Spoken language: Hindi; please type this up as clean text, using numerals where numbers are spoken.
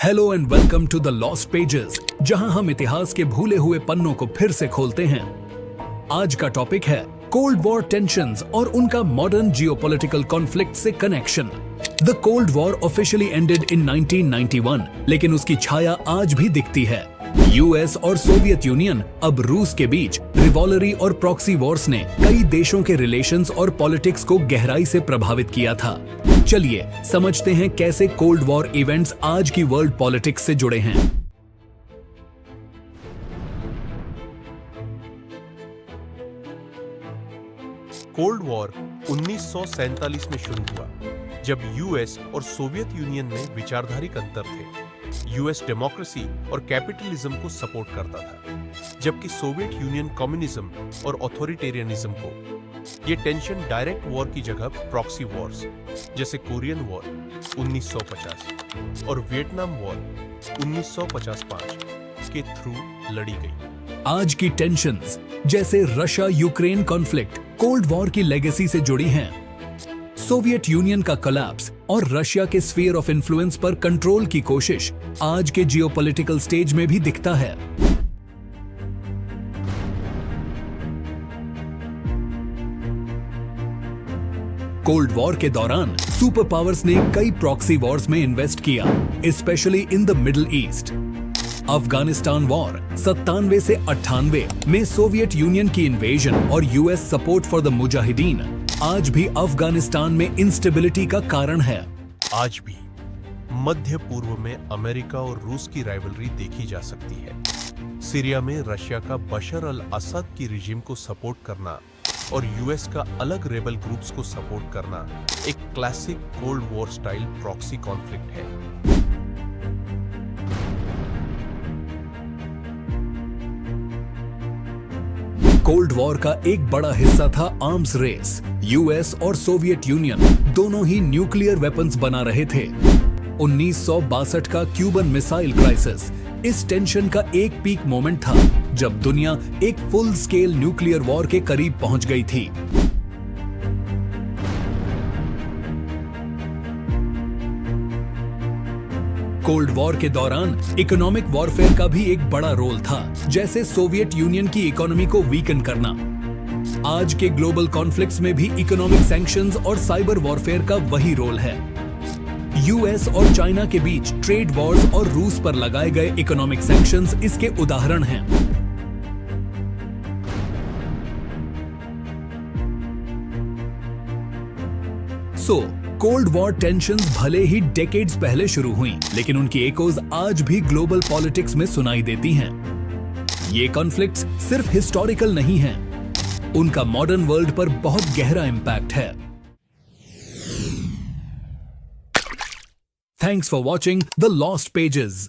Hello and welcome to the lost pages, जहां हम इतिहास के भूले हुए पन्नों को फिर से खोलते हैं। आज का टॉपिक है कोल्ड वॉर टेंशंस और उनका मॉडर्न जियोपॉलिटिकल कॉन्फ्लिक्ट से connection. The cold war officially ended in 1991, लेकिन उसकी छाया आज भी दिखती है। यूएस और सोवियत यूनियन अब रूस के बीच रिवॉलरी और प्रॉक्सी वॉर्स ने कई देशों के रिलेशंस और पॉलिटिक्स को गहराई से प्रभावित किया था। चलिए समझते हैं कैसे कोल्ड वॉर इवेंट्स आज की वर्ल्ड पॉलिटिक्स से जुड़े हैं। कोल्ड वॉर 1947 में शुरू हुआ, जब यूएस और सोवियत यूनियन में विचारधारिक अंतर थे। यूएस डेमोक्रेसी और कैपिटलिज्म को सपोर्ट करता था, जबकि सोवियत यूनियन कम्युनिज्म और ऑथोरिटेरियनिज्म को। ये टेंशन डायरेक्ट वॉर की जगह प्रॉक्सी वॉर्स जैसे कोरियन वॉर 1950 और वियतनाम वॉर 1955 के थ्रू लड़ी गई। आज की टेंशंस जैसे Russia Ukraine conflict cold war की लेगेसी से जुड़ी हैं। सोवियत यूनियन का कोलैप्स और रशिया के स्फीयर ऑफ इन्फ्लुएंस पर कंट्रोल की कोशिश आज के जियोपॉलिटिकल स्टेज में भी दिखता है। कोल्ड वॉर के दौरान सुपर पावर्स ने कई प्रॉक्सी वॉर्स में इन्वेस्ट किया, specially in the middle east. Afghanistan war 97 से 98 में सोवियत यूनियन की इन्वेजन और US support for the Mujahideen आज भी अफगानिस्तान में इंस्टेबिलिटी का कारण है। आज भी मध्य पूर्व में अमेरिका और रूस की राइवलरी देखी जा सकती है। सीरिया में रशिया का बशर अल असद की रिजीम को सपोर्ट करना और यूएस का अलग रेबल ग्रुप्स को सपोर्ट करना एक classic cold war style proxy conflict है। कोल्ड वॉर का एक बड़ा हिस्सा था आर्म्स रेस। यूएस और सोवियत यूनियन दोनों ही न्यूक्लियर वेपन्स बना रहे थे। 1962 का क्यूबन मिसाइल क्राइसिस इस टेंशन का एक पीक मोमेंट था, जब दुनिया एक फुल स्केल न्यूक्लियर वॉर के करीब पहुंच गई थी। कोल्ड वॉर के दौरान इकोनॉमिक वॉरफेयर का भी एक बड़ा रोल था, जैसे सोवियत यूनियन की इकोनॉमी को वीकन करना। आज के ग्लोबल कॉन्फ्लिक्ट्स में भी इकोनॉमिक सैंक्शंस और साइबर वॉरफेयर का वही रोल है। यूएस और चाइना के बीच ट्रेड वॉर्स और रूस पर लगाए गए इकोनॉमिक सैंक्शंस इसके उदाहरण हैं। कोल्ड वॉर टेंशंस भले ही डेकेड्स पहले शुरू हुई, लेकिन उनकी एकोज आज भी ग्लोबल पॉलिटिक्स में सुनाई देती हैं। ये कॉन्फ्लिक्ट्स सिर्फ हिस्टोरिकल नहीं हैं, उनका मॉडर्न वर्ल्ड पर बहुत गहरा इंपैक्ट है। Thanks for watching the lost pages.